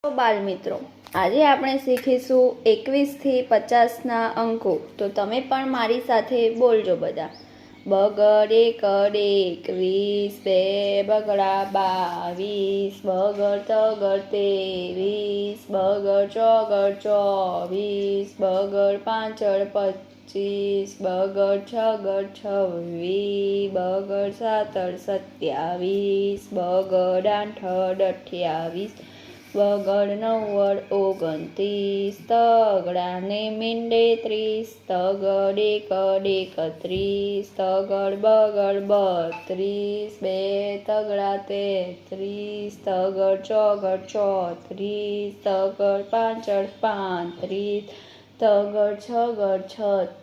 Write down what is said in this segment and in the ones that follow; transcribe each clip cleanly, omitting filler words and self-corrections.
તો બાલ મિત્રો, આજે આપણે શીખીશું 21 થી 50ના અંકો। તો તમે પણ મારી સાથે બોલજો બધા। બગડ એકડ 21, બે બગડા 22, બગડ તગડ 23, બગડ ચોગડ 24, બગડ પાંચડ 25, બગડ છગડ 26, બગડ સાતડ 27, બગડ આઠડ 28, બગડ નવ્વડ 29, તગડાને મીંડે 30, તગડ એકડ 31, તગડ બગડ 32, બે તગડા 33, તગડ ચોગડ 34, તગડ પાંચડ 35, તગડ છગડ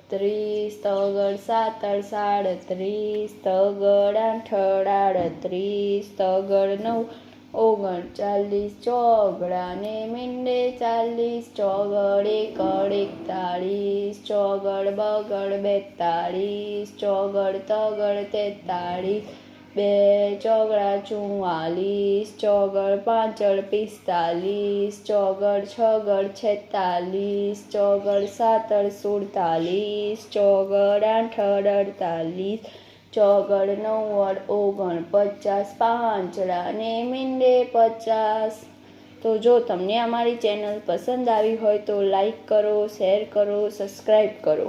36, તગડ સાતડ 37, તગડ આઠડ 38, તગડ નવ 39, ચોગડાને મીંડે 40, ચોગડ એકડ 41, ચોગડ બગડ 42, ચોગડ તગડ 43, બે ચોગડા 44, ચોગડ પાંચડ 45, ચોગડ છગડ 46, ચોગડ સાતડ 47, ચોગડ આઠડ 48, ચોગડ નવ્વડ 49, પાંચડાને મીંડે 50। તો જો તમને અમારી ચેનલ પસંદ આવી હોય તો લાઈક કરો, શેર કરો, સબસ્ક્રાઈબ કરો।